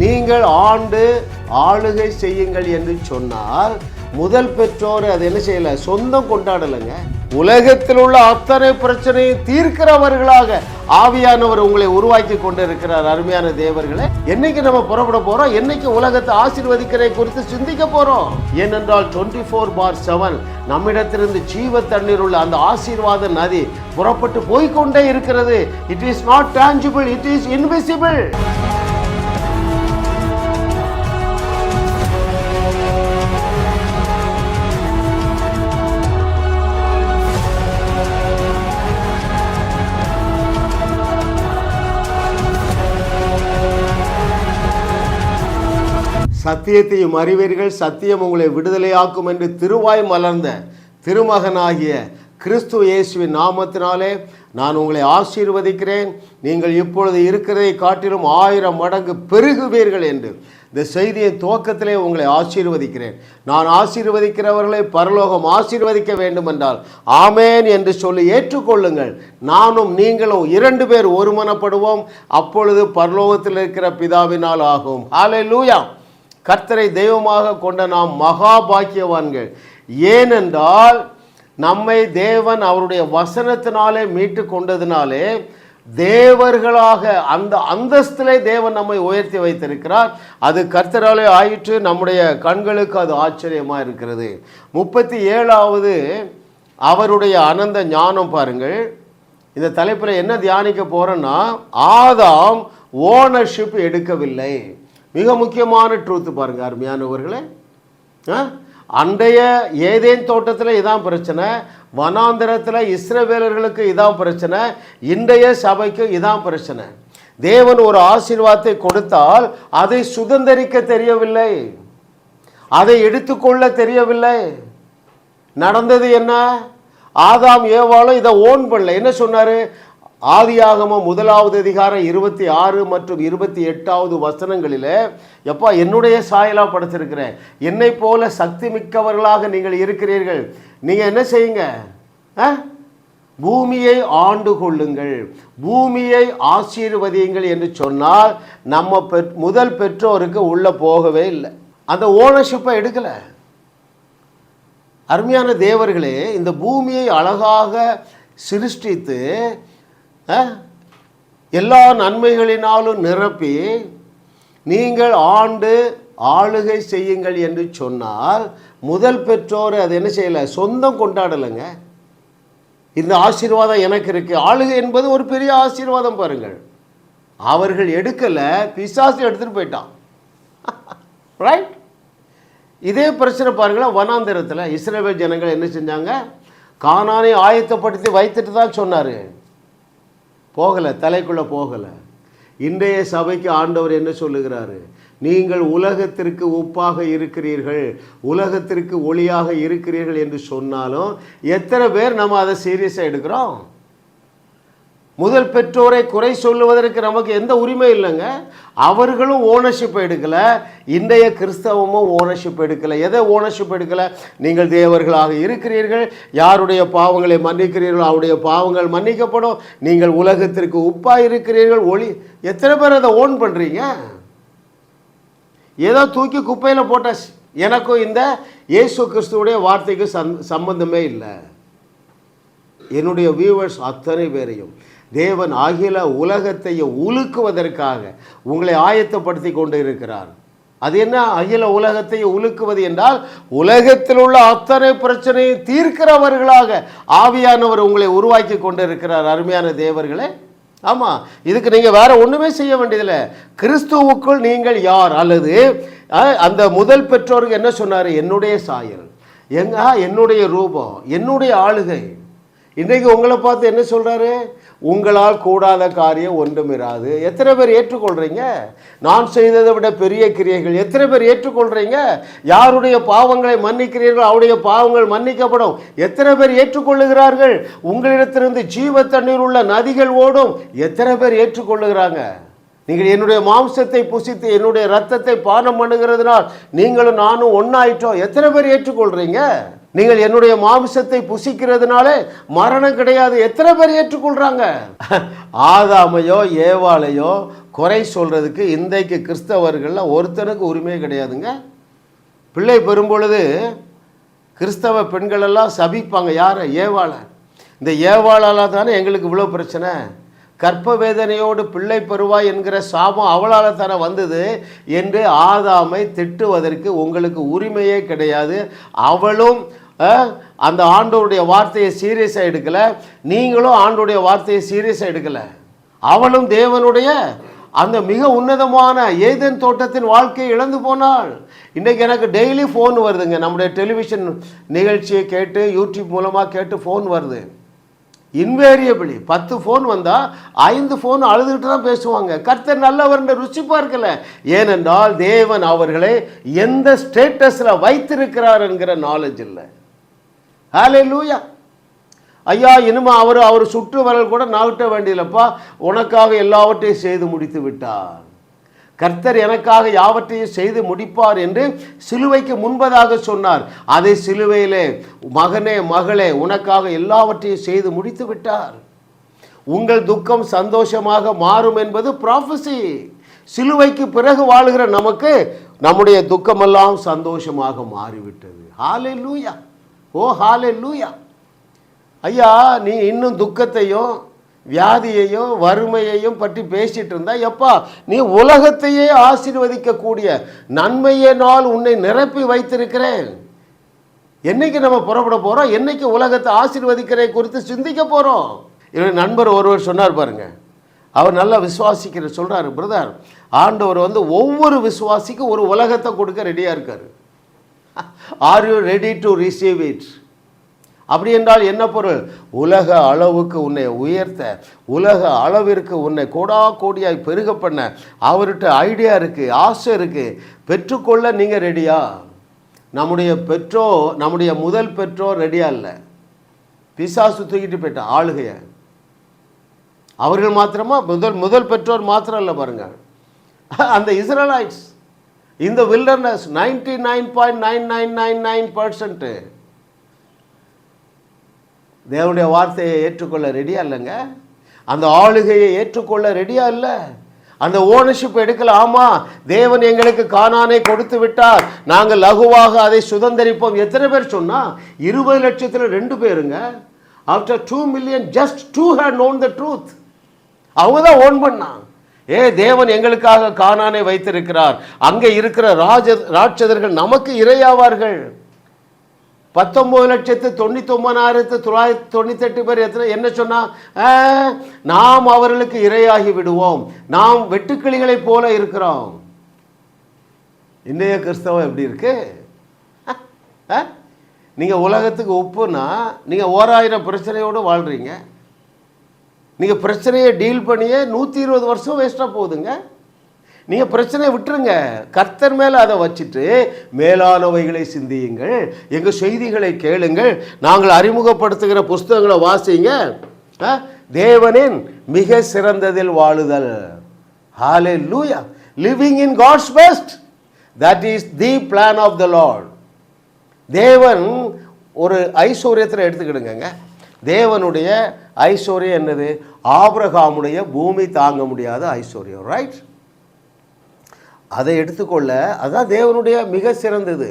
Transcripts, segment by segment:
நீங்கள் ஆண்டு ஆளுகை செய்யுங்கள் என்று சொன்னால் முதல் பெற்றோர் அது என்ன செய்யல, சொந்தம் கொண்டாடலைங்க. உலகத்தில் உள்ள அத்தனை பிரச்சனையை தீர்க்கிறவர்களாக ஆவியானவர் உங்களை உருவாக்கி கொண்டு இருக்கிறார். அருமையான தேவர்களே, என்னைக்கு நம்ம புறப்பட போறோம், என்னைக்கு உலகத்தை ஆசீர்வதிக்கிறதை குறித்து சிந்திக்க போறோம். ஏனென்றால் 24/7 நம்மிடத்திலிருந்து ஜீவ தண்ணீர் உள்ள அந்த ஆசீர்வாத நதி புறப்பட்டு போய்கொண்டே இருக்கிறது. It is not tangible, it is invisible. சத்தியத்தையும் அறிவீர்கள், சத்தியம் உங்களை விடுதலையாக்கும் என்று திருவாய் மலர்ந்த திருமகனாகிய கிறிஸ்து இயேசுவின் நாமத்தினாலே நான் உங்களை ஆசீர்வதிக்கிறேன். நீங்கள் இப்பொழுது இருக்கிறதை காட்டிலும் 1000 மடங்கு பெருகுவீர்கள் என்று இந்த செய்தியின் துவக்கத்திலே உங்களை ஆசீர்வதிக்கிறேன். நான் ஆசீர்வதிக்கிறவர்களை பரலோகம் ஆசீர்வதிக்க வேண்டும் என்றால் ஆமேன் என்று சொல்லி ஏற்றுக்கொள்ளுங்கள். நானும் நீங்களும் 2 பேர் ஒருமனப்படுவோம், அப்பொழுது பரலோகத்தில் இருக்கிற பிதாவினால் ஆகும். ஹல்லேலூயா. கர்த்தரை தெய்வமாக கொண்ட நாம் மகா பாக்கியவான்கள். ஏனென்றால் நம்மை தேவன் அவருடைய வசனத்தினாலே மீட்டு கொண்டதினாலே தேவர்களாக அந்த அந்தஸ்திலே தேவன் நம்மை உயர்த்தி வைத்திருக்கிறார். அது கர்த்தராலே ஆயிற்று. நம்முடைய கண்களுக்கு அது ஆச்சரியமாக இருக்கிறது. 37வது அவருடைய அனந்த ஞானம் பாருங்கள். இந்த தலைப்பில் என்ன தியானிக்க போகிறோன்னா, ஆதாம் ஓனர்ஷிப் எடுக்கவில்லை. மிக முக்கியமான ட்ரூத்து பாருங்க அருமையானவர்களே. அண்டைய ஏதேன் தோட்டத்தில் இதான் பிரச்சனை, வனாந்திரத்தில் இஸ்ரவேலர்களுக்கு இதான் பிரச்சனை, இன்றைய சபைக்கு இதான் பிரச்சனை. தேவன் ஒரு ஆசீர்வாதத்தை கொடுத்தால் அதை சுதந்திரிக்க தெரியவில்லை, அதை எடுத்துக்கொள்ள தெரியவில்லை. நடந்தது என்ன? ஆதாம் ஏவாளும் இதை ஓன் பண்ணல. என்ன சொன்னாரு? ஆதியாகமம் 1வது அதிகாரம் 26 மற்றும் 28வது வசனங்களிலே, எப்பா என்னுடைய சாயலா படைச்சிருக்கிறேன், என்னை போல சக்தி மிக்கவர்களாக நீங்கள் இருக்கிறீர்கள், நீங்க என்ன செய்யுங்க, பூமியை ஆண்டு கொள்ளுங்கள், பூமியை ஆசீர்வதியுங்கள் என்று சொன்னால் நம்ம முதல் பெற்றோருக்கு உள்ள போகவே இல்லை, அந்த ஓனர்ஷிப்பை எடுக்கல. அருமையான தேவர்களே, இந்த பூமியை அழகாக சிருஷ்டித்து எல்லா நன்மைகளினாலும் நிரப்பி நீங்கள் ஆண்டு ஆளுகை செய்யுங்கள் என்று சொன்னால் முதல் பெற்றோர் அது என்ன செய்யலை, சொந்தம் கொண்டாடலைங்க. இந்த ஆசீர்வாதம் எனக்கு இருக்கு, ஆளுகை என்பது ஒரு பெரிய ஆசீர்வாதம் பாருங்கள். அவர்கள் எடுக்கலை, பிசாசு எடுத்துகிட்டு போயிட்டான். ரைட்? இதே பிரச்சனை பாருங்களேன். வனாந்திரத்தில் இஸ்ரவேல் ஜனங்கள் என்ன செஞ்சாங்க? கானானை ஆயத்தப்படுத்தி வைத்துட்டு தான் சொன்னார், போகலை, தலைக்குள்ளே போகலை. இன்றைய சபைக்கு ஆண்டவர் என்ன சொல்லுகிறாரு? நீங்கள் உலகத்திற்கு உப்பாக இருக்கிறீர்கள், உலகத்திற்கு ஒளியாக இருக்கிறீர்கள் என்று சொன்னாலும் எத்தனை பேர் நம்ம அதை சீரியஸாக எடுக்கிறோம்? முதல் பெற்றோரை குறை சொல்லுவதற்கு நமக்கு எந்த உரிமை இல்லைங்க. அவர்களும் ஓனர்ஷிப் எடுக்கலை, இன்றைய கிறிஸ்தவமும் ஓனர்ஷிப் எடுக்கலை. எதை ஓனர்ஷிப் எடுக்கலை? நீங்கள் தேவர்களாக இருக்கிறீர்கள், யாருடைய பாவங்களை மன்னிக்கிறீர்களோ அவருடைய பாவங்கள் மன்னிக்கப்படும், நீங்கள் உலகத்திற்கு உப்பாக இருக்கிறீர்கள், ஒளி. எத்தனை பேர் அதை ஓன் பண்ணுறீங்க? ஏதோ தூக்கி குப்பையில் போட்ட எனக்கும் இந்த இயேசு கிறிஸ்துவுடைய வார்த்தைக்கு சம்பந்தமே இல்லை. என்னுடைய வியூவர்ஸ் அத்தனை பேரையும் தேவன் அகில உலகத்தையும் உலுக்குவதற்காக உங்களை ஆயத்தப்படுத்தி கொண்டு இருக்கிறார். அது என்ன? அகில உலகத்தையும் உலுக்குவது என்றால் உலகத்தில் உள்ள அத்தனை பிரச்சனையை தீர்க்கிறவர்களாக ஆவியானவர் உங்களை உருவாக்கி கொண்டு இருக்கிறார். அருமையான தேவர்களே, ஆமாம், இதுக்கு நீங்கள் வேற ஒன்றுமே செய்ய வேண்டியதில்லை. கிறிஸ்துவுக்குள் நீங்கள் யார், அல்லது அந்த முதல் பெற்றோருக்கு என்ன சொன்னார்? என்னுடைய சாயல், என்னுடைய ரூபம், என்னுடைய ஆளுகை. இன்றைக்கு உங்களை பார்த்து என்ன சொல்கிறாரு? உங்களால் கூடாத காரியம் ஒன்றும் இராது. எத்தனை பேர் ஏற்றுக்கொள்கிறீங்க? நான் செய்ததை விட பெரிய கிரியைகள் எத்தனை பேர் ஏற்றுக்கொள்கிறீங்க? யாருடைய பாவங்களை மன்னிக்கிறீர்கள் அவருடைய பாவங்கள் மன்னிக்கப்படும். எத்தனை பேர் ஏற்றுக்கொள்ளுகிறார்கள்? உங்களிடத்திலிருந்து ஜீவ தண்ணீர் உள்ள நதிகள் ஓடும். எத்தனை பேர் ஏற்றுக்கொள்ளுகிறாங்க? நீங்கள் என்னுடைய மாம்சத்தை புசித்து என்னுடைய ரத்தத்தை பானம் பண்ணுகிறதுனால் நீங்களும் நானும் ஒன்றாயிட்டோம். எத்தனை பேர் ஏற்றுக்கொள்கிறீங்க? நீங்கள் என்னுடைய மாம்சத்தை புசிக்கிறதுனால மரணம் கிடையாது. எத்தனை பேர் ஏற்றுக்கொள்றாங்க? ஆதாமையோ ஏவாளையோ குறை சொல்றதுக்கு இன்றைக்கு கிறிஸ்தவர்கள்ல ஒருத்தனுக்கு உரிமை கிடையாதுங்க. பிள்ளை பெறும் பொழுது கிறிஸ்தவ பெண்கள் எல்லாம் சபிப்பாங்க. யாரை? ஏவாளை. இந்த ஏவாளால் தானே எங்களுக்கு இவ்வளோ பிரச்சனை. கற்ப வேதனையோடு பிள்ளை பெறுவாய் என்கிற சாபம் அவளால் தானே வந்தது என்று ஆதாமை திட்டுவதற்கு உங்களுக்கு உரிமையே கிடையாது. அவளும் அந்த ஆண்டவருடைய வார்த்தையை சீரியஸாக எடுக்கலை, நீங்களும் ஆண்டவருடைய வார்த்தையை சீரியஸாக எடுக்கலை. அவளும் தேவனுடைய அந்த மிக உன்னதமான ஏதேன் தோட்டத்தின் வாழ்க்கையை இழந்து போனாள். இன்றைக்கு எனக்கு டெய்லி ஃபோன் வருதுங்க. நம்முடைய டெலிவிஷன் நிகழ்ச்சியை கேட்டு யூடியூப் மூலமாக கேட்டு ஃபோன் வருது. இன்வேரியபிளி 10 ஃபோன் வந்தால் 5 ஃபோன் அழுதுகிட்டு தான் பேசுவாங்க. கர்த்தர் நல்லவர் ருசி பார்க்கல. ஏனென்றால் தேவன் அவர்களை எந்த ஸ்டேட்டஸில் வைத்திருக்கிறார் என்கிற நாலேஜ் இல்லை. ஹல்லேலூயா. ஐயா, இனிமே அவர் சுற்று வரல் கூட நாவிட்ட வேண்டியதில்லப்பா, உனக்காக எல்லாவற்றையும் செய்து முடித்து விட்டார். கர்த்தர் எனக்காக யாவற்றையும் செய்து முடிப்பார் என்று சிலுவைக்கு முன்பதாக சொன்னார். அதை சிலுவையிலே மகனே மகளே உனக்காக எல்லாவற்றையும் செய்து முடித்து விட்டார். உங்கள் துக்கம் சந்தோஷமாக மாறும் என்பது ப்ராஃபஸி. சிலுவைக்கு பிறகு வாழுகிற நமக்கு நம்முடைய துக்கமெல்லாம் சந்தோஷமாக மாறிவிட்டது. ஹல்லேலூயா. ஓ ஹல்லேலூயா. ஐயா, நீ இன்னும் துக்கத்தையும் வியாதியையும் வறுமையையும் பற்றி பேசிட்டு இருந்தா எப்பா, நீ உலகத்தையே ஆசீர்வதிக்கக்கூடிய நன்மையினால் உன்னை நிரப்பி வைத்திருக்கிறேன். என்னைக்கு நம்ம புறப்பட போறோம்? என்னைக்கு உலகத்தை ஆசீர்வதிக்கிற குறித்து சிந்திக்க போறோம்? என்னுடைய நண்பர் ஒருவர் சொன்னார் பாருங்க, அவர் நல்லா விசுவாசிக்கிற சொல்றாரு, பிரதர், ஆண்டவர் ஒவ்வொரு விசுவாசிக்கும் ஒரு உலகத்தை கொடுக்க ரெடியா இருக்காரு. Are you ready to receive it? அப்படி என்றால் என்ன பொருள்? உலக அளவுக்கு உன்னை உயர்த்த, உலக அளவிற்கு உன்னை கோடா கோடியாய் பெருக பண்ண அவர்கிட்ட ஐடியா இருக்குது, ஆசை இருக்குது. பெற்றுக்கொள்ள நீங்கள் ரெடியா? நம்முடைய முதல் பெற்றோர் ரெடியா இல்லை. பிசாசு தூக்கிட்டு போயிட்டான் ஆளுகையை. அவர்கள் மாத்திரமா? முதல் பெற்றோர் மாத்திரம் இல்லை பாருங்க. அந்த இஸ்ரேலைட்ஸ் இந்த வில்டர்னஸ் 99.9999% தேவனுடைய வார்த்தையை ஏற்றுக்கொள்ள ரெடியா இல்லைங்க. அந்த ஆளுகையை ஏற்றுக்கொள்ள ரெடியா இல்லை. அந்த ஓனர்ஷிப் எடுக்கல. ஆமா, தேவன் எங்களுக்கு கானானை கொடுத்து விட்டார், நாங்கள் லகுவாக அதை சுதந்தரிப்போம். எத்தனை பேர் சொன்னா? 20 லட்சத்தில் 2 பேருங்க. After 2 million just 2 had known the truth. அவங்க தான் ஓன் பண்ணாங்க. தேவன் எங்களுக்காக கானானை வைத்திருக்கிறார், அங்கே இருக்கிற ராட்சதர்கள் நமக்கு இரையாவார்கள். 19,99,998 பேர் என்ன சொன்னா? நாம் அவர்களுக்கு இரையாகி விடுவோம், நாம் வெட்டுக்கிளிகளை போல இருக்கிறோம். இன்றைய கிறிஸ்தவம் எப்படி இருக்கு? நீங்க உலகத்துக்கு உப்புனா நீங்க 1000 பிரச்சனையோடு வாழ்றீங்க. நீங்க பிரச்சனையை டீல் பண்ணியே 120 வருஷம் வேஸ்டா போகுதுங்க. நீங்கள் பிரச்சனையை விட்டுருங்க, கர்த்தர் மேலே அதை வச்சுட்டு மேலானவைகளை சிந்தியுங்கள், எங்கள் செய்திகளை கேளுங்கள், நாங்கள் அறிமுகப்படுத்துகிற புஸ்தகங்களை வாசிங்க. தேவனின் மிக சிறந்ததில் வாழுதல். ஹல்லேலூயா. Living in God's best, that is the plan of the Lord. தேவன் ஒரு ஐஸ்வர்யத்தில் எடுத்துக்கிடுங்க. தேவனுடைய ஐஸ்வர்யம் என்னது? ஆபிரகாமுடைய பூமி தாங்க முடியாத ஐஸ்வர்யம், ரைட்? அதை எடுத்துக்கொள்ள அதான் தேவனுடைய மிக சிறந்தது.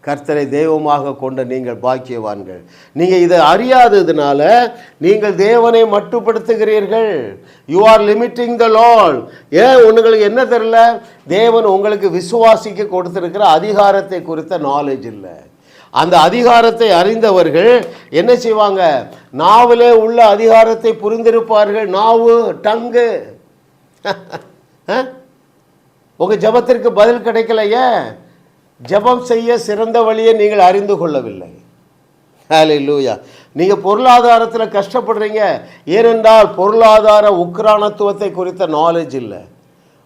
கர்த்தரை தெய்வமாக கொண்ட நீங்கள் பாக்கியவான்கள். நீங்கள் இதை அறியாததுனால நீங்கள் தேவனை மட்டுப்படுத்துகிறீர்கள். You are limiting the Lord. உங்களுக்கு என்ன தெரியல? தேவன் உங்களுக்கு விசுவாசிக்க கொடுத்திருக்கிற அதிகாரத்தை குறித்த நாலேஜ் இல்லை. அந்த அதிகாரத்தை அறிந்தவர்கள் என்ன செய்வாங்க? நாவிலே உள்ள அதிகாரத்தை புரிந்திருப்பார்கள். நாவு, டங்கு. உங்கள் ஜபத்திற்கு பதில் கிடைக்கலையே, ஜபம் செய்ய சிறந்த வழியை நீங்கள் அறிந்து கொள்ளவில்லை. ஹல்லேலூயா. நீங்கள் பொருளாதாரத்தில் கஷ்டப்படுறீங்க, ஏனென்றால் பொருளாதார உக்ரானத்துவத்தை குறித்த நாலேஜ் இல்லை.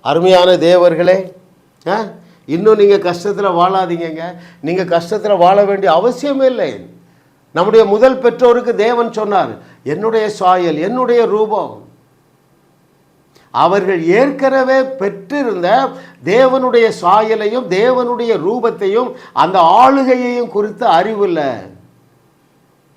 அருமையான தேவர்களே, இன்னும் நீங்கள் கஷ்டத்தில் வாழாதீங்க. நீங்கள் கஷ்டத்தில் வாழ வேண்டிய அவசியமே இல்லை. நம்முடைய முதல் பெற்றோருக்கு தேவன் சொன்னார், என்னுடைய சாயல், என்னுடைய ரூபம். அவர்கள் ஏற்கனவே பெற்றிருந்த தேவனுடைய சாயலையும் தேவனுடைய ரூபத்தையும் அந்த ஆளுகையையும் குறித்து அறிவில்லை.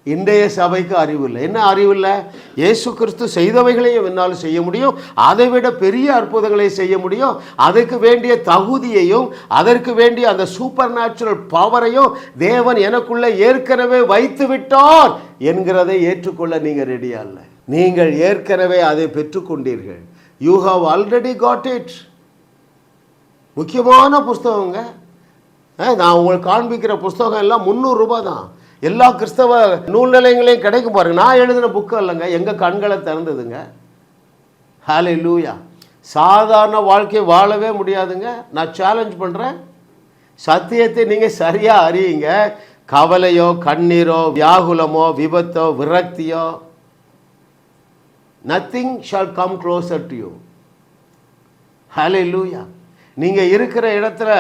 இன்றைய சபைக்கு அறிவில்லை. என்ன அறிவில்லை? இயேசு கிறிஸ்து செய்தவைகளையும் என்னால் செய்ய முடியும், அதை விட பெரிய அற்புதங்களை செய்ய முடியும், அதுக்கு வேண்டிய தகுதியையும் அதற்கு வேண்டிய அந்த சூப்பர் நேச்சுரல் பவரையும் தேவன் எனக்குள்ள ஏற்கனவே வைத்து விட்டார் என்கிறதை ஏற்றுக்கொள்ள நீங்கள் ரெடியா இல்லை. நீங்கள் ஏற்கனவே அதை பெற்றுக்கொண்டீர்கள். You have already got it. முக்கியமான புஸ்தகங்க. நான் உங்களுக்கு காண்பிக்கிற புஸ்தகம் எல்லாம் 300 ரூபாய் தான். எல்லா கிறிஸ்தவ நூல் நிலையங்களையும் கிடைக்கும் பாருங்க. நான் எழுதின புக்கு இல்லைங்க, எங்கள் கண்களை திறந்ததுங்க. ஹல்லேலூயா. சாதாரண வாழ்க்கையை வாழவே முடியாதுங்க. நான் சேலஞ்ச் பண்ணுறேன், சத்தியத்தை நீங்கள் சரியாக அறியுங்க. கவலையோ கண்ணீரோ வியாகுலமோ விபத்தோ விரக்தியோ, nothing shall come closer to you. ஹல்லேலூயா. நீங்கள் இருக்கிற இடத்துல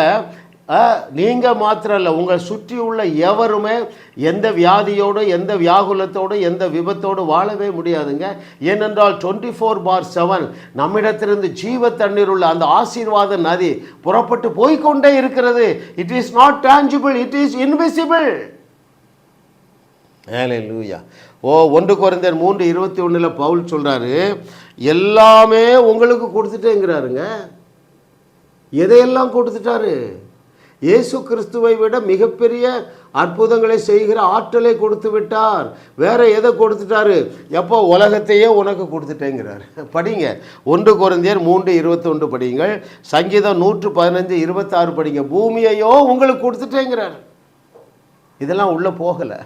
நீங்கள் மாத்திரம் இல்லை, உங்கள் சுற்றி உள்ள எவருமே எந்த வியாதியோடு எந்த வியாகுலத்தோடு எந்த விபத்தோடு வாழவே முடியாதுங்க. ஏனென்றால் 24/7 நம்மிடத்திலிருந்து ஜீவ தண்ணீர் உள்ள அந்த ஆசீர்வாத நதி புறப்பட்டு போய்கொண்டே இருக்கிறது. It is not tangible, it is invisible. ஹல்லேலூயா. 1 கொரிந்தியர் 3:21 பவுல் சொல்றாரு, எல்லாமே உங்களுக்கு கொடுத்துட்டேங்கிறாருங்க. எதையெல்லாம் கொடுத்துட்டாரு? இயேசு கிறிஸ்துவை விட மிகப்பெரிய அற்புதங்களை செய்கிற ஆற்றலை கொடுத்து விட்டார். வேற எதை கொடுத்துட்டாரு? எப்போ? உலகத்தையே உனக்கு கொடுத்துட்டேங்கிறார். படிங்க 1 கொரிந்தியர் 3:21 படிங்கள். சங்கீதம் 115:26 படிங்க. பூமியையோ உங்களுக்கு கொடுத்துட்டேங்கிறார். இதெல்லாம் உள்ள போகலை.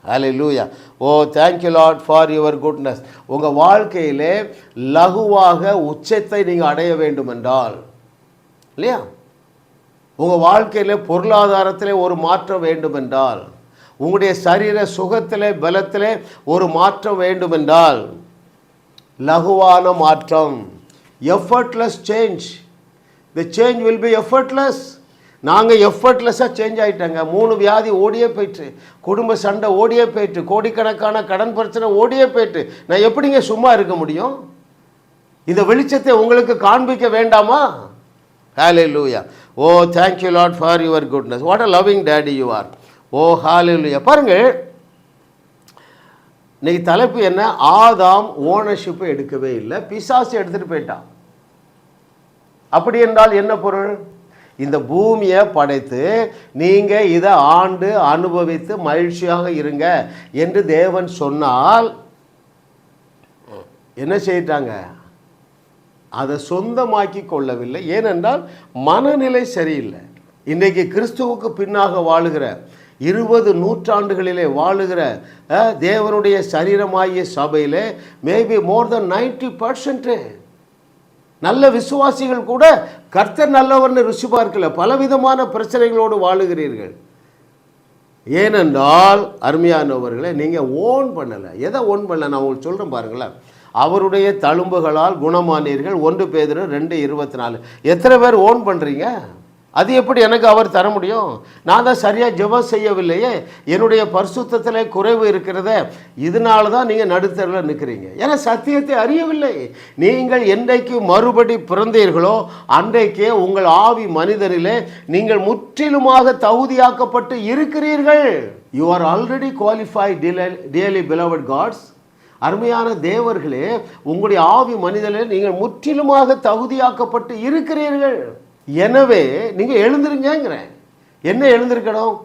ஹல்லேலூயா. Thank you Lord for your goodness. உங்கள் வாழ்க்கையிலே லகுவாக உச்சத்தை நீங்கள் அடைய வேண்டும் என்றால், இல்லையா, உங்கள் வாழ்க்கையில் பொருளாதாரத்திலே ஒரு மாற்றம் வேண்டுமென்றால், உங்களுடைய சரீர சுகத்திலே பலத்திலே ஒரு மாற்றம் வேண்டுமென்றால், லகுவான மாற்றம், effortless change. The change will be effortless. நாங்கள் எஃபர்ட்லெஸ்ஸாக சேஞ்ச் ஆகிட்டாங்க. 3 வியாதி ஓடியே போயிட்டு, குடும்ப சண்டை ஓடியே போயிட்டு, கோடிக்கணக்கான கடன் பிரச்சனை ஓடியே போயிட்டு, நான் எப்படிங்க சும்மா இருக்க முடியும்? இந்த வெளிச்சத்தை உங்களுக்கு காண்பிக்க வேண்டாமா? ஹல்லேலூயா. Thank you Lord for your goodness. What a loving daddy you are. ஹல்லேலூயா. பாருங்கள், இன்னைக்கு தலைப்பு என்ன? ஆதாம் ஓனர்ஷிப்பை எடுக்கவே இல்லை, பிசாசு எடுத்துகிட்டு போயிட்டான். அப்படி என்றால் என்ன பொருள்? இந்த பூமியை படைத்து நீங்கள் இதை ஆண்டு அனுபவித்து மகிழ்ச்சியாக இருங்க என்று தேவன் சொன்னால் என்ன செய்யிட்டாங்க? அதை சொந்தமாக்கி கொள்ளவில்லை. ஏனென்றால் மனநிலை சரியில்லை. இன்றைக்கு கிறிஸ்துவுக்கு பின்னாக வாழுகிற 20 நூற்றாண்டுகளிலே வாழுகிற தேவனுடைய சரீரமாகிய சபையிலே மேபி மோர் தென் 90% நல்ல விசுவாசிகள் கூட கர்த்தர் நல்லவர்னு ருசி பார்க்கல, பலவிதமான பிரச்சனைகளோடு வாழுகிறீர்கள். ஏனென்றால் அருமையானவர்களே, நீங்கள் ஓன் பண்ணலை. எதை ஓன் பண்ணல? நான் உங்களுக்கு சொல்கிறேன் பாருங்களேன். அவருடைய தழும்புகளால் குணமானீர்கள். 1 பேதுரு 2:24. எத்தனை பேர் ஓன் பண்ணுறீங்க? அது எப்படி எனக்கு அவர் தர முடியும்? நான் தான் சரியாக ஜெபம் செய்யவில்லையே, என்னுடைய பரிசுத்தத்தில் குறைவு இருக்கிறத, இதனால தான் நீங்கள் நடுத்தரில் நிற்கிறீங்க. ஏன்னா சத்தியத்தை அறியவில்லை. நீங்கள் என்றைக்கு மறுபடி பிறந்தீர்களோ அன்றைக்கே உங்கள் ஆவி மனிதனிலே நீங்கள் முற்றிலுமாக தகுதியாக்கப்பட்டு இருக்கிறீர்கள். You are already qualified dearly beloved gods. அருமையான தேவர்களே, உங்களுடைய ஆவி மனிதனிலே நீங்கள் முற்றிலுமாக தகுதியாக்கப்பட்டு இருக்கிறீர்கள். எனவே நீங்கள் எழுந்திருங்கிறேன். என்ன எழுந்திருக்கணும்?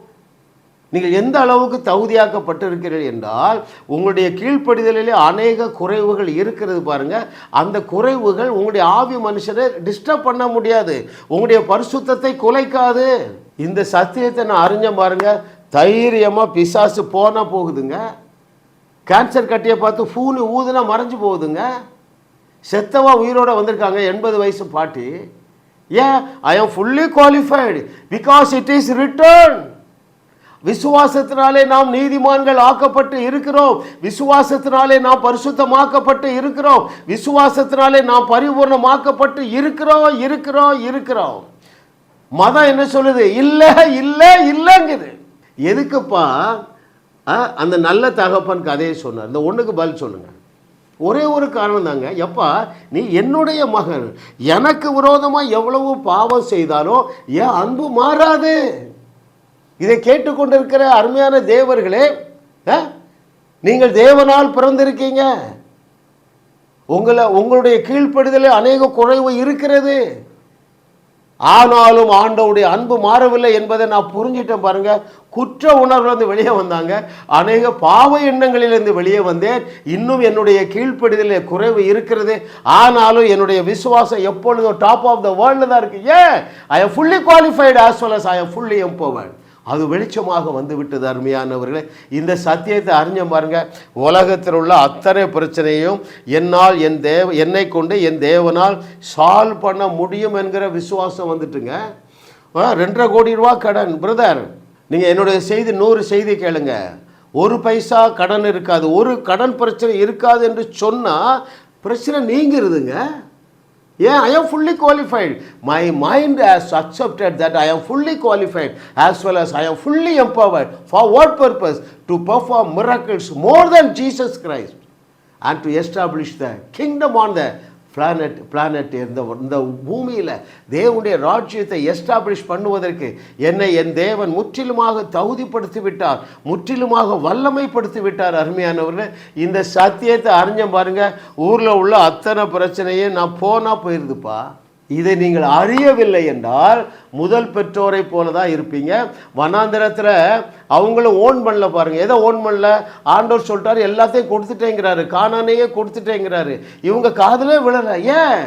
நீங்கள் எந்த அளவுக்கு தகுதியாக்கப்பட்டு இருக்கிறீர்கள் என்றால், உங்களுடைய கீழ்ப்படிதலிலே அநேக குறைவுகள் இருக்கிறது பாருங்க. அந்த குறைவுகள் உங்களுடைய ஆவி மனுஷனை டிஸ்டர்ப் பண்ண முடியாது, உங்களுடைய பரிசுத்தத்தை குலைக்காது. இந்த சத்தியத்தை நான் அறிஞ்சேன் பாருங்க. தைரியமாக பிசாசு போனால் போகுதுங்க. கேன்சர் கட்டியை பார்த்து ஃபூனு ஊதுனா மறைஞ்சு போகுதுங்க. செத்தவா உயிரோட வந்திருக்காங்க 80 வயசு பாட்டி. ஏன்? ஐ ஆம் fully qualified because it is written. விசுவாசத்தினாலே நாம் நீதிமான்கள் ஆக்கப்பட்டு இருக்கிறோம். விசுவாசத்தினாலே நாம் பரிசுத்தமாக்கப்பட்டு இருக்கிறோம். விசுவாசத்தினாலே நாம் பரிபூர்ணமாக்கப்பட்டு இருக்கிறோம். மதம் என்ன சொல்லுது? இல்லை இல்லை இல்லைங்குது. எதுக்குப்பா? அந்த நல்ல தகப்பன் கதையை சொன்னார். இந்த ஒன்றுக்கு பதில் சொல்லுங்க. ஒரே ஒரு காரணம் தாங்க, எப்பா நீ என்னுடைய மகன், எனக்கு விரோதமாக எவ்வளவு பாவம் செய்தாலும் என் அன்பு மாறாது. இதை கேட்டுக்கொண்டிருக்கிற அருமையான தேவர்களே, நீங்கள் தேவனால் பிறந்திருக்கீங்க. உங்களுடைய கீழ்ப்படிதலில் அநேக குறைவு இருக்கிறது. ஆனாலும் ஆண்டவருடைய அன்பு மாறவில்லை என்பதை நான் புரிஞ்சிட்டேன் பாருங்க. குற்ற உணர்வுலேருந்து வெளியே வந்தாங்க, அநேக பாவ எண்ணங்களிலிருந்து வெளியே வந்தேன். இன்னும் என்னுடைய கீழ்ப்படிதலில் குறைவு இருக்கிறது, ஆனாலும் என்னுடைய விசுவாசம் எப்பொழுதும் டாப் ஆஃப் த வேர்ல்டில் தான் இருக்கு. ஏன்? I am fully qualified as well as I am fully empowered. அது வெளிச்சமாக வந்து விட்டது. அருமையானவர்களே, இந்த சத்தியத்தை அறிஞ்ச பாருங்க, உலகத்தில் உள்ள அத்தனை பிரச்சனையும் என்னால் என்னை கொண்டு என் தேவனால் சால்வ் பண்ண முடியும் என்கிற விசுவாசம் வந்துட்டுங்க. 2.5 கோடி ரூபா கடன். பிரதர், நீங்கள் என்னுடைய செய்தி 100 செய்தி கேளுங்க, 1 பைசா கடன் இருக்காது, ஒரு கடன் பிரச்சனை இருக்காது என்று சொன்னால் பிரச்சனை நீங்கிறதுங்க. Yeah, I am fully qualified. My mind has accepted that I am fully qualified as well as I am fully empowered. For what purpose? To perform miracles more than Jesus Christ and to establish the kingdom on the planet இந்த பூமியில் தேவனுடைய ராஜ்யத்தை establish பண்ணுவதற்கு என்னை என் தேவன் முற்றிலுமாக தகுதிப்படுத்தி விட்டார், முற்றிலுமாக வல்லமைப்படுத்தி விட்டார். அருமையானவர்கள், இந்த சத்தியத்தை அறிஞ்ச பாருங்க, ஊரில் உள்ள அத்தனை பிரச்சனையும் நான் போயிருதுப்பா. இதை நீங்கள் அறியவில்லை என்றால் முதல் பெற்றோரை போல தான் இருப்பீங்க. வனாந்திரத்தில் அவங்களும் ஓன் பண்ணல பாருங்க. எதை ஓன் பண்ணல? ஆண்டவர் சொல்லிட்டாரு எல்லாத்தையும் கொடுத்துட்டேங்கிறாரு, கானானையே கொடுத்துட்டேங்கிறாரு. இவங்க காதலே விழல. ஏன்?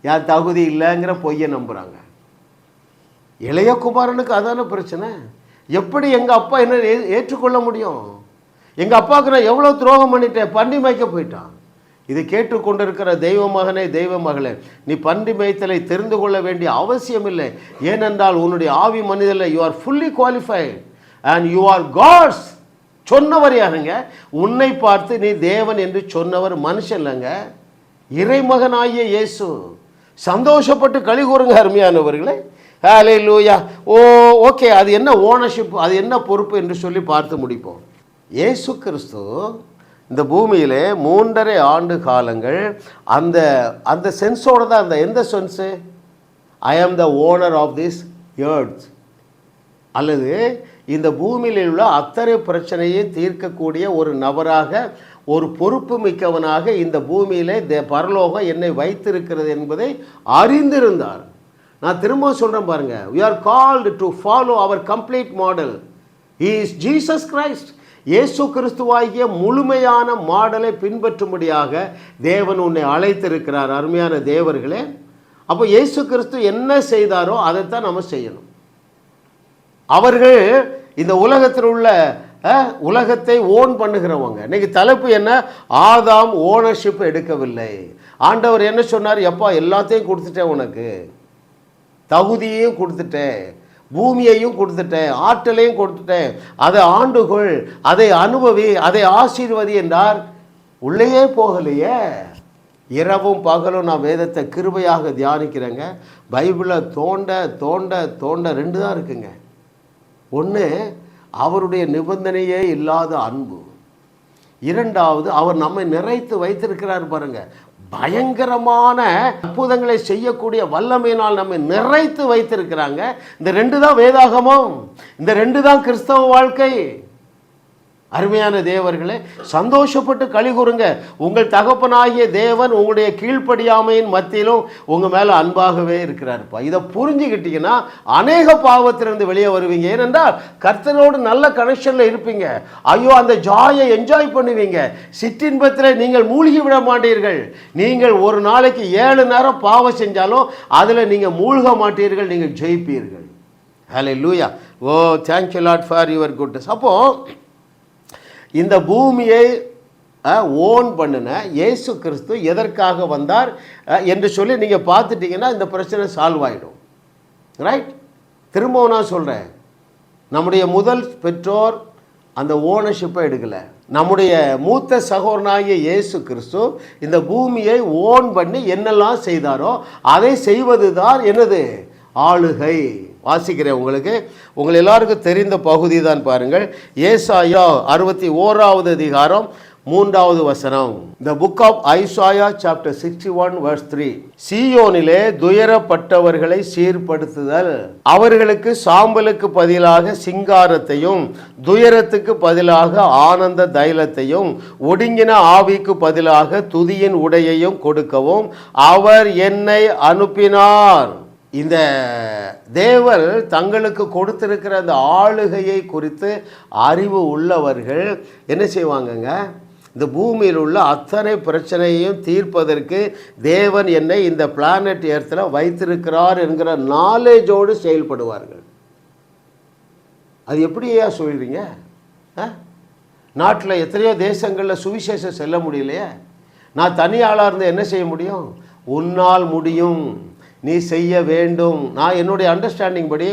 யார் தகுதி இல்லைங்கிற பொய்யை நம்புறாங்க. இளைய குமாரனுக்கு அதான பிரச்சனை. எப்படி எங்கள் அப்பா என்ன ஏற்றுக்கொள்ள முடியும்? எங்கள் அப்பாவுக்கு நான் எவ்வளோ துரோகம் பண்ணிட்டேன், பன்றி மேய்க்க போயிட்டான். இதை கேட்டுக்கொண்டிருக்கிற தெய்வ மகனே, தெய்வ மகளே, நீ பன்றி மேய்த்தலை தெரிந்து கொள்ள வேண்டிய அவசியம் இல்லை. ஏனென்றால் உன்னுடைய ஆவி மனிதனில் you are fully qualified and you are God's. சொன்னவர் யாருங்க? உன்னை பார்த்து நீ தேவன் என்று சொன்னவர் மனுஷன் இல்லைங்க, இறைமகனாகிய இயேசு. சந்தோஷப்பட்டு களி கூறுங்க அருமையானவர்களே. ஹல்லேலூயா. ஓகே, அது என்ன ஓனர்ஷிப், அது என்ன பொறுப்பு என்று சொல்லி பார்த்து முடிப்போம். இயேசு கிறிஸ்து இந்த பூமியிலே 3.5 ஆண்டு காலங்கள் அந்த சென்ஸோடு தான். அந்த எந்த sense? I am the owner of this earth, அல்லது இந்த பூமியில் உள்ள அத்தனை பிரச்சனையை தீர்க்கக்கூடிய ஒரு நபராக, ஒரு பொறுப்பு மிக்கவனாக இந்த பூமியிலே பரலோகம் என்னை வைத்திருக்கிறது என்பதை அறிந்திருந்தார். நான் திரும்ப சொல்கிறேன் பாருங்க, we are called to follow our complete model. He is Jesus Christ. இயேசு கிறிஸ்துவாகிய முழுமையான மாடலை பின்பற்றும்படியாக தேவன் உன்னை அழைத்திருக்கிறார். அருமையான தேவர்களே, அப்போ இயேசு கிறிஸ்து என்ன செய்தாரோ அதைத்தான் நம்ம செய்யணும். அவர்கள் இந்த உலகத்தில் உள்ள உலகத்தை ஓன் பண்ணுகிறவங்க. இன்னைக்கு தலைப்பு என்ன? ஆதாம் ஓனர்ஷிப் எடுக்கவில்லை. ஆண்டவர் என்ன சொன்னார்? எப்பா எல்லாத்தையும் கொடுத்துட்டேன், உனக்கு தகுதியையும் கொடுத்துட்டேன், பூமியையும் கொடுத்துட்டேன், ஆற்றலையும் கொடுத்துட்டேன், அதை ஆண்டுகொள், அதை அனுபவி, அதை ஆசீர்வதி என்றார். உள்ளேயே போகலையே. இரவும் பகலும் நான் வேதத்தை கிருபையாக தியானிக்கிறேங்க. பைபிளை தோண்ட தோண்ட தோண்ட 2 தான் இருக்குங்க. ஒன்று, அவருடைய நிபந்தனையே இல்லாத அன்பு. 2வது, அவர் நம்மை நிறைத்து வைத்திருக்கிறார் பாருங்க. பயங்கரமான அற்புதங்களை செய்யக்கூடிய வல்லமையினால் நம்மை நிறைத்து வைத்திருக்கிறாங்க. இந்த 2 தான் வேதாகமம், இந்த 2 தான் கிறிஸ்தவ வாழ்க்கை. அருமையான தேவர்களே, சந்தோஷப்பட்டு களி கூறுங்க. உங்கள் தகப்பனாகிய தேவன் உங்களுடைய கீழ்ப்படியாமையின் மத்தியிலும் உங்கள் மேலே அன்பாகவே இருக்கிறார்ப்பா. இதை புரிஞ்சுக்கிட்டீங்கன்னா அநேக பாவத்திலிருந்து வெளியே வருவீங்க. ஏனென்றால் கர்த்தரோடு நல்ல கனெக்ஷனில் இருப்பீங்க. ஐயோ, அந்த ஜாயை என்ஜாய் பண்ணுவீங்க. சிற்றின்பத்தில் நீங்கள் மூழ்கி விட மாட்டீர்கள். நீங்கள் ஒரு நாளைக்கு 7 நேரம் பாவம் செஞ்சாலும் அதில் நீங்கள் மூழ்க மாட்டீர்கள், நீங்கள் ஜெயிப்பீர்கள். ஹல்லேலூயா. ஓ, thank you Lord for your goodness. அப்போது இந்த பூமியை ஓன் பண்ணின இயேசு கிறிஸ்து எதற்காக வந்தார் என்று சொல்லி நீங்கள் பார்த்துட்டிங்கன்னா இந்த பிரச்சனை சால்வ் ஆகிடும். ரைட்? திரும்பவும் நான் சொல்கிறேன், நம்முடைய முதல் பெற்றோர் அந்த ஓனர்ஷிப்பை எடுக்கலை. நம்முடைய மூத்த சகோதரனாகிய இயேசு கிறிஸ்து இந்த பூமியை ஓன் பண்ணி என்னெல்லாம் செய்தாரோ அதை செய்வது தான் என்னது? ஆளுகை. வாசிக்கிறேன் உங்களுக்கு, உங்கள் எல்லாருக்கும் தெரிந்த பகுதி தான் பாருங்கள். ஏசாயா 61வது அதிகாரம் 3வது வசனம். The book of Isaiah chapter 61 verse 3. சீயோனிலே துயரப்பட்டவர்களை சீர்படுத்துதல், அவர்களுக்கு சாம்பலுக்கு பதிலாக சிங்காரத்தையும் துயரத்துக்கு பதிலாக ஆனந்த தைலத்தையும் ஒடுங்கின ஆவிக்கு பதிலாக துதியின் உடையையும் கொடுக்கவும் அவர் என்னை அனுப்பினார். இந்த தேவர் தங்களுக்கு கொடுத்திருக்கிற அந்த ஆளுகையை குறித்து அறிவு உள்ளவர்கள் என்ன செய்வாங்கங்க, இந்த பூமியில் உள்ள அத்தனை பிரச்சனையையும் தீர்ப்பதற்கு தேவன் என்னை இந்த பிளானட் எர்த்தில் வைத்திருக்கிறார் என்கிற நாலேஜோடு செயல்படுவார்கள். அது எப்படியா சொல்கிறீங்க? நாட்டில் எத்தனையோ தேசங்களில் சுவிசேஷம் செல்ல முடியலையே. நான் தனியாளாக இருந்து என்ன செய்ய முடியும்? உன்னால் முடியும், நீ செய்ய வேண்டும். நான் என்னுடைய அண்டர்ஸ்டாண்டிங் படி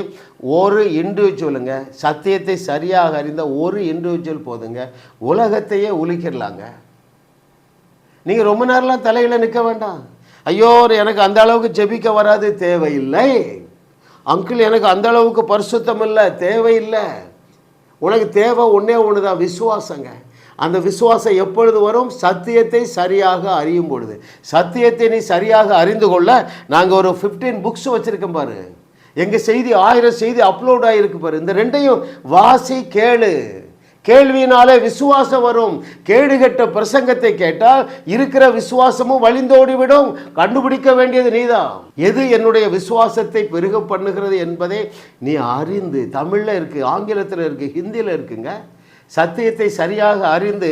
ஒரு இண்டிவிஜுவலுங்க, சத்தியத்தை சரியாக அறிந்த ஒரு இண்டிவிஜுவல் போதுங்க, உலகத்தையே உலிக்கிடலாங்க. நீங்கள் ரொம்ப நேரம்லாம் தலையில் நிற்க வேண்டாம். ஐயோ எனக்கு அந்த அளவுக்கு ஜெபிக்க வராது, தேவையில்லை. அங்கிள் எனக்கு அந்த அளவுக்கு பரிசுத்தம் இல்லை, தேவையில்லை. உனக்கு தேவை ஒன்றே ஒன்று தான், விசுவாசங்க. அந்த விசுவாசம் எப்பொழுது வரும்? சத்தியத்தை சரியாக அறியும் பொழுது. சத்தியத்தை நீ சரியாக அறிந்து கொள்ள நாங்கள் ஒரு 15 புக்ஸ் வச்சுருக்கோம் பாரு. எங்கள் செய்தி 1000 செய்தி அப்லோட் ஆகிருக்கு பாரு. இந்த ரெண்டையும் வாசி, கேளு. கேள்வியினாலே விசுவாசம் வரும். கேடுகட்ட பிரசங்கத்தை கேட்டால் இருக்கிற விசுவாசமும் வழிந்தோடிவிடும். கண்டுபிடிக்க வேண்டியது நீதான். எது என்னுடைய விசுவாசத்தை பெருக பண்ணுகிறது என்பதை நீ அறிந்து, தமிழில் இருக்குது, ஆங்கிலத்தில் இருக்குது, ஹிந்தியில் இருக்குங்க. சத்தியத்தை சரியாக அறிந்து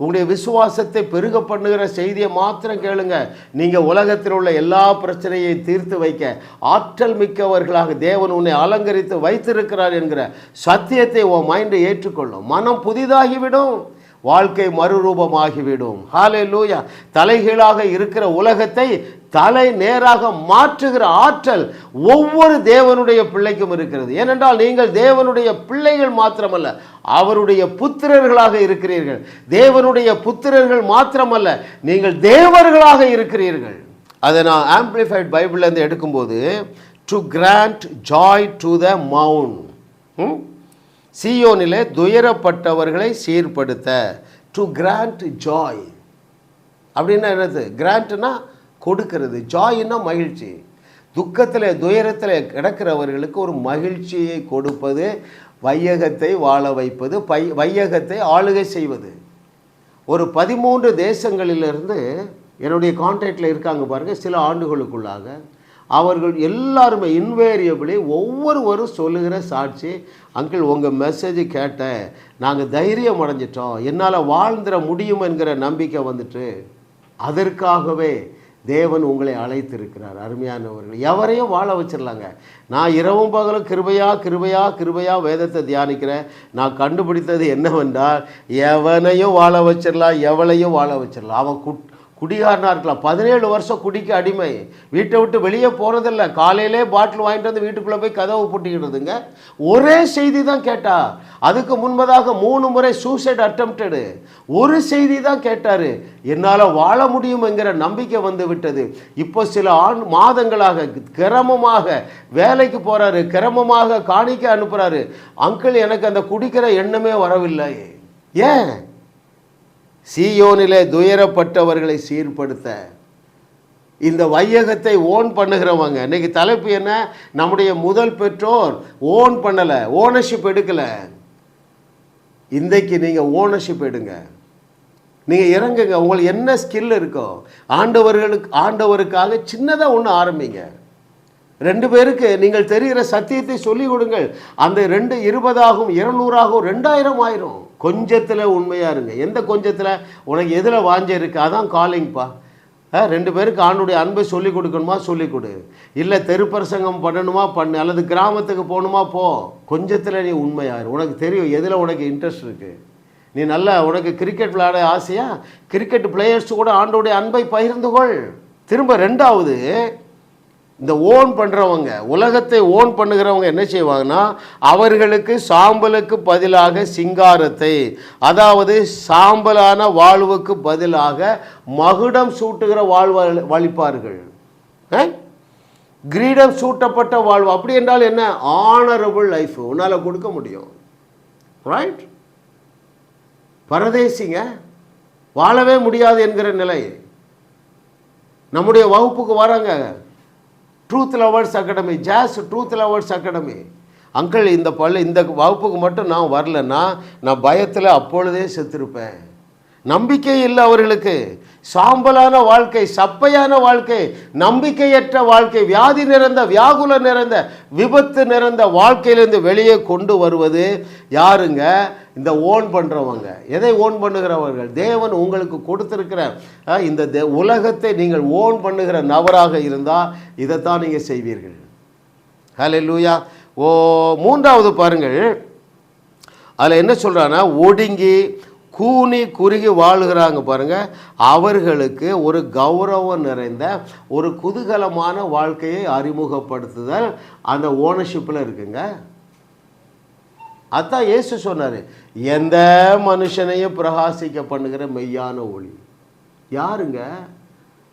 உங்களுடைய விசுவாசத்தை பெருக பண்ணுகிற செய்தியை மாத்திரம் கேளுங்க. நீங்கள் உலகத்தில் உள்ள எல்லா பிரச்சனையை தீர்த்து வைக்க ஆற்றல் மிக்கவர்களாக தேவன் உன்னை அலங்கரித்து வைத்திருக்கிறார் என்கிற சத்தியத்தை உன் மைண்டை ஏற்றுக்கொள்ளும். மனம் புதிதாகிவிடும், வாழ்க்கை மறுரூபமாகிவிடும். ஹல்லேலூயா. தலைகீழாக இருக்கிற உலகத்தை தலை நேராக மாற்றுகிற ஆற்றல் ஒவ்வொரு தேவனுடைய பிள்ளைக்கும் இருக்கிறது. ஏனென்றால் நீங்கள் தேவனுடைய பிள்ளைகள் மாத்திரமல்ல, அவருடைய புத்திரர்களாக இருக்கிறீர்கள். தேவனுடைய புத்திரர்கள் மாத்திரமல்ல, நீங்கள் தேவர்களாக இருக்கிறீர்கள். அதை நான் ஆம்பிளிஃபைட் பைபிள்லேருந்து எடுக்கும்போது, to grant joy to the mount, சீயோனிலே துயரப்பட்டவர்களை சீர்படுத்த, டு கிராண்ட் ஜாய் அப்படின்னா என்னது? கிராண்ட்னா கொடுக்கிறது, ஜாய்னா மகிழ்ச்சி. துக்கத்தில் துயரத்தில் கிடக்கிறவர்களுக்கு ஒரு மகிழ்ச்சியை கொடுப்பது, வையகத்தை வாழ வைப்பது, வையகத்தை ஆளுகை செய்வது. ஒரு 13 தேசங்களிலிருந்து என்னுடைய கான்டாக்டில் இருக்காங்க பாருங்கள். சில ஆண்டுகளுக்குள்ளாக அவர்கள் எல்லாருமே இன்வேரியபிளி ஒவ்வொருவரும் சொல்லுகிற சாட்சி, அங்கிள் உங்கள் மெசேஜ் கேட்டேன், நாங்கள் தைரியம் அடைஞ்சிட்டோம், என்னால் வாழ்ந்துட முடியும் என்கிற நம்பிக்கை வந்துட்டு. அதற்காகவே தேவன் உங்களை அழைத்திருக்கிறார். அருமையானவர்கள், எவரையும் வாழ வச்சிடலாங்க. நான் இரவும் பகலும் கிருபையா கிருபையா கிருபையா வேதத்தை தியானிக்கிறேன். நான் கண்டுபிடித்தது என்னவென்றால், எவனையும் வாழ வச்சிடலாம், எவளையும் வாழ வச்சிடலாம். அவன் குடிகாரனாக இருக்கலாம், 17 வருஷம் குடிக்க அடிமை, வீட்டை விட்டு வெளியே போகிறதில்ல, காலையிலே பாட்டில் வாங்கிட்டு வந்து வீட்டுக்குள்ளே போய் கதவு பூட்டிக்கிடுதுங்க. ஒரே செய்தி தான் கேட்டா. அதுக்கு முன்பதாக 3 முறை சூசைட் அட்டெம்ப்டடு. ஒரு செய்தி தான் கேட்டார், என்னால் வாழ முடியும் என்கிற நம்பிக்கை வந்து விட்டது. இப்போ சில மாதங்களாக கிரமமாக வேலைக்கு போகிறாரு, கிரமமாக காணிக்க அனுப்புகிறாரு. அங்கிள் எனக்கு அந்த குடிக்கிற எண்ணமே வரவில்லை. ஏன்? சீயோனிலே துயரப்பட்டவர்களை சீர்படுத்த, இந்த வையகத்தை ஓன் பண்ணுகிறவங்க. இன்னைக்கு தலைப்பு என்ன? நம்முடைய முதல் பெற்றோர் ஓன் பண்ணலை, ஓனர்ஷிப் எடுக்கலை. இன்றைக்கு நீங்கள் ஓனர்ஷிப் எடுங்க, நீங்கள் இறங்குங்க. உங்களுக்கு என்ன ஸ்கில் இருக்கோ ஆண்டவருக்காக சின்னதாக ஒன்று ஆரம்பிங்க. 2 பேருக்கு நீங்கள் தெரிகிற சத்தியத்தை சொல்லிக் கொடுங்கள். அந்த 2 20 ஆகும், 200 ஆகும், 2000 ஆயிரும். கொஞ்சத்தில் உண்மையாக இருங்க. எந்த கொஞ்சத்தில் உனக்கு எதில் வாஞ்ச இருக்குது, அதான் காலிங்ப்பா. 2 பேருக்கு ஆண்டுடைய அன்பை சொல்லிக் கொடுக்கணுமா, சொல்லிக் கொடு. இல்லை தெருப்பரசங்கம் பண்ணணுமா பண்ணு, அல்லது கிராமத்துக்கு போகணுமா போ. கொஞ்சத்தில் நீ உண்மையாரு. உனக்கு தெரியும் எதில் உனக்கு இன்ட்ரெஸ்ட் இருக்குது. நீ நல்லா, உனக்கு கிரிக்கெட் விளையாட ஆசையா, கிரிக்கெட் பிளேயர்ஸ் கூட ஆண்டோடைய அன்பை பகிர்ந்து கொள். திரும்ப 2வது, இந்த ஓன் பண்ணுறவங்க, உலகத்தை ஓன் பண்ணுகிறவங்க என்ன செய்வாங்கன்னா, அவர்களுக்கு சாம்பலுக்கு பதிலாக சிங்காரத்தை, அதாவது சாம்பலான வாழ்வுக்கு பதிலாக மகுடம் சூட்டுகிற வாழ்வு அளிப்பார்கள். கிரீடம் சூட்டப்பட்ட வாழ்வு. அப்படி என்றால் என்ன? ஆனரபிள் லைஃப் உன்னால் கொடுக்க முடியும். ரைட்? பரதேசிங்க, வாழவே முடியாது என்கிற நிலை. நம்முடைய வகுப்புக்கு வராங்க, ட்ரூத் லவர்ஸ் அகாடமி, ஜாஸ் ட்ரூத் லவர்ஸ் அகாடமி. அங்கிள் இந்த வகுப்புக்கு மட்டும் நான் வரலன்னா நான் பயத்தில் அப்பொழுதே செத்துருப்பேன். நம்பிக்கை இல்லை அவர்களுக்கு. சாம்பலான வாழ்க்கை, சப்பையான வாழ்க்கை, நம்பிக்கையற்ற வாழ்க்கை, வியாதி நிறைந்த, வியாகுல நிறைந்த, விபத்து நிறைந்த வாழ்க்கையிலிருந்து வெளியே கொண்டு வருவது யாருங்க? இந்த ஓன் பண்ணுறவங்க. எதை ஓன் பண்ணுகிறவர்கள்? தேவன் உங்களுக்கு கொடுத்திருக்கிற இந்த உலகத்தை நீங்கள் ஓன் பண்ணுகிற நபராக இருந்தால் இதைத்தான் நீங்கள் செய்வீர்கள். ஹல்லேலூயா. மூன்றாவது பாருங்கள், அதில் என்ன சொல்கிறான்னா, ஒடுங்கி கூனி குறுகி வாழுகிறாங்க பாருங்க, அவர்களுக்கு ஒரு கௌரவம் நிறைந்த ஒரு குதூகலமான வாழ்க்கையை அறிமுகப்படுத்துதல் அந்த ஓனர்ஷிப்பில் இருக்குங்க. அதான் இயேசு சொன்னார், எந்த மனுஷனையும் பிரகாசிக்க பண்ணுகிற மெய்யான ஒளி யாருங்க?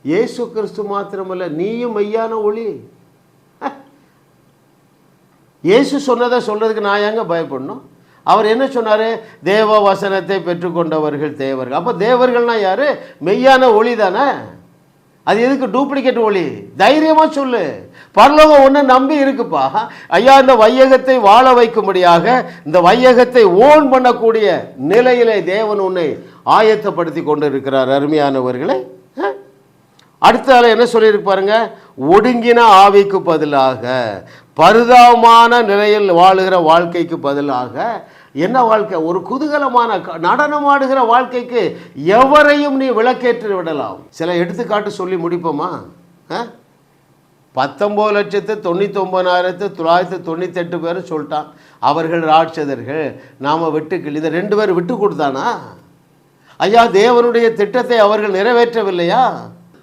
இயேசு கிறிஸ்து மாத்திரமல்ல, நீயும் மெய்யான ஒளி. இயேசு சொன்னதை சொல்றதுக்கு நான் ஏங்க பயப்படணும்? அவர் என்ன சொன்னார்? தேவ வசனத்தை பெற்றுக்கொண்டவர்கள் தேவர்கள். அப்போ தேவர்கள்னா யாரு? மெய்யான ஒளி தானே. அது எதுக்கு டூப்ளிகேட் ஒளி? தைரியமாக சொல்லு, பரலோகம் ஒன்று நம்பி இருக்குப்பா. ஐயா, இந்த வையகத்தை வாழ வைக்கும்படியாக, இந்த வையகத்தை ஓன் பண்ணக்கூடிய நிலையிலே தேவன் உன்னை ஆயத்தப்படுத்தி கொண்டு இருக்கிறார். அருமையானவர்களே, அடுத்த என்ன சொல்லியிருப்பாருங்க? ஒடுங்கின ஆவிக்கு பதிலாக, பரிதாபமான நிலையில் வாழுகிற வாழ்க்கைக்கு பதிலாக என்ன வாழ்க்கை? ஒரு குதூகலமான நடனமாடுகிற வாழ்க்கைக்கு எவரையும் நீ விளக்கேற்றி விடலாம். சில எடுத்துக்காட்டு சொல்லி முடிப்போமா? 19,99,998 பேர் சொல்லிட்டான். அவர்கள் ராட்சதர்கள், நாம வெட்டுக்கிள். இதை 2 பேர் விட்டு கொடுத்தானா? ஐயா, தேவனுடைய திட்டத்தை அவர்கள் நிறைவேற்றவில்லையா?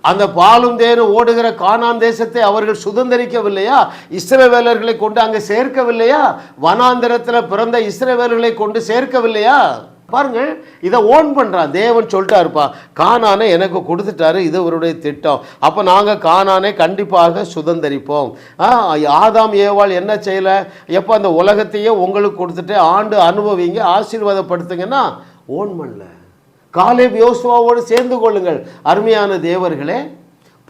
அந்த பாலும் தேனும் ஓடுகிற கானான் தேசத்தை அவர்கள் சுதந்திரிக்கவில்லையா? இஸ்ரவேலர்களை கொண்டு அங்கே சேர்க்கவில்லையா? வனாந்திரத்தில் பிறந்த இஸ்ரவேலர்களை கொண்டு சேர்க்கவில்லையா? பாருங்கள், இதை ஓன் பண்ணுறான். தேவன் சொல்லிட்டாருப்பா, கானானை எனக்கு கொடுத்துட்டாரு, இது அவருடைய திட்டம். அப்போ நாங்கள் கானானை கண்டிப்பாக சுதந்திரிப்போம். ஆதாம் ஏவாள் என்ன செய்யலை? எப்போ அந்த உலகத்தையே உங்களுக்கு கொடுத்துட்டு ஆண்டு அனுபவிங்க, ஆசீர்வாதப்படுத்துங்கன்னா ஓன் பண்ணல. காலேப் யோசுவாவோடு சேர்ந்து கொள்ளுங்கள். அருமையான தேவர்களே,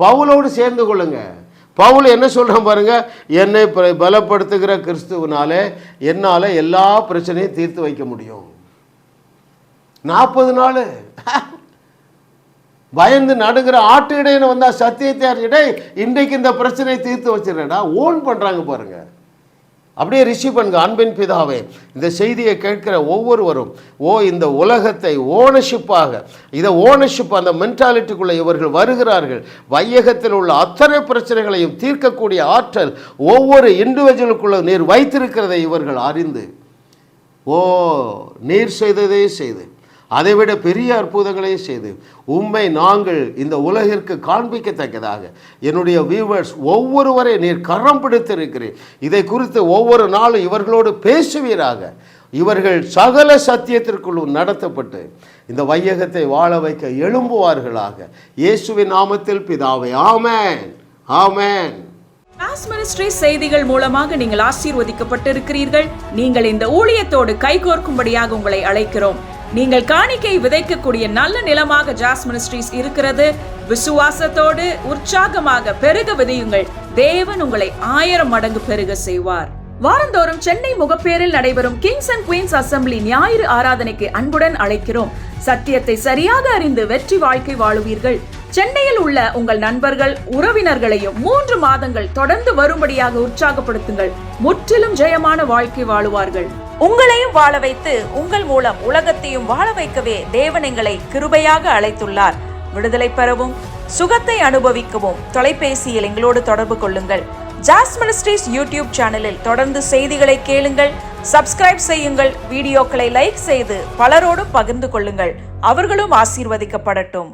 பவுலோடு சேர்ந்து கொள்ளுங்க. பவுல் என்ன சொல்கிறான் பாருங்க, என்னை பலப்படுத்துகிற கிறிஸ்துவனாலே என்னால் எல்லா பிரச்சனையும் தீர்த்து வைக்க முடியும். 40 நாள் பயந்து நடுங்கிற ஆட்டு இடையின வந்தா சத்தியத்தை அறிடை, இன்றைக்கு இந்த பிரச்சனையை தீர்த்து வச்சிடறா. ஓன் பண்ணுறாங்க பாருங்க. அப்படியே ரிசீவ் பண்ணுங்க. அன்பின் பிதாவே, இந்த செய்தியை கேட்கிற ஒவ்வொருவரும் இந்த உலகத்தை ஓனர்ஷிப்பாக, இதை ஓனர்ஷிப் அந்த மென்டாலிட்டிக்குள்ளே இவர்கள் வருகிறார்கள். வையகத்தில் உள்ள அத்தனை பிரச்சனைகளையும் தீர்க்கக்கூடிய ஆற்றல் ஒவ்வொரு இண்டிவிஜுவலுக்குள்ள நீர் வைத்திருக்கிறதை இவர்கள் அறிந்து, நீர் செய்ததே செய்து, அதைவிட பெரிய அற்புதங்களே செய்து உம்மை நாங்கள் இந்த உலகிற்கு காண்பிக்கத்தக்கதாக என்னுடைய வியூவர்ஸ் ஒவ்வொருவரை நீர் கரம் பிடித்திருக்கிறேன். இதை குறித்து ஒவ்வொரு நாளும் இவர்களோடு பேசுவீராக. இவர்கள் சகல சத்தியத்திற்குள்ளும் நடத்தப்பட்டு இந்த வையகத்தை வாழ வைக்க எழும்புவார்களாக. இயேசுவின் நாமத்தில் பிதாவே, ஆமென், ஆமென். ஜாஸ் மினிஸ்ட்ரி செய்திகள் மூலமாக நீங்கள் ஆசீர்வதிக்கப்பட்டிருக்கிறீர்கள். நீங்கள் இந்த ஊழியத்தோடு கைகோர்க்கும்படியாக உங்களை அழைக்கிறோம். நீங்கள் காணிக்கை விதைக்கக்கூடிய நல்ல நிலமாக ஜாஸ் மினிஸ்ட்ரீஸ் இருக்கிறது. விசுவாசத்தோடு உற்சாகமாக பெருக விதையுங்கள். தேவன் உங்களை 1000 மடங்கு பெருக செய்வார். வாரந்தோறும் சென்னை முகப்பேரில் நடைபெறும் கிங்ஸ் அண்ட் குயின்ஸ் அசம்பிளி ஞாயிறு ஆராதனைக்கு அன்புடன் அழைக்கிறோம். சத்தியத்தை சரியாக அறிந்து வெற்றி வாழ்க்கை வாழுவீர்கள். சென்னையில் உள்ள உங்கள் நண்பர்கள், உறவினர்களையும் 3 மாதங்கள் தொடர்ந்து வரும்படியாக உற்சாகப்படுத்துங்கள். முற்றிலும் ஜெயமான வாழ்க்கை வாழுவார்கள். உங்களையும் வாழ வைத்து உங்கள் மூலம் உலகத்தையும் வாழ வைக்கவே தேவன் எங்களை கிருபையாக அழைத்துள்ளார். விடுதலை பெறவும் சுகத்தை அனுபவிக்கவும் தொலைபேசியில் எங்களோடு தொடர்பு கொள்ளுங்கள். ஜாஸ் மினிஸ்ட்ரீஸ் யூடியூப் சேனலில் தொடர்ந்து செய்திகளை கேளுங்கள். சப்ஸ்கிரைப் செய்யுங்கள். வீடியோக்களை லைக் செய்து பலரோடு பகிர்ந்து கொள்ளுங்கள். அவர்களும் ஆசீர்வதிக்கப்படட்டும்.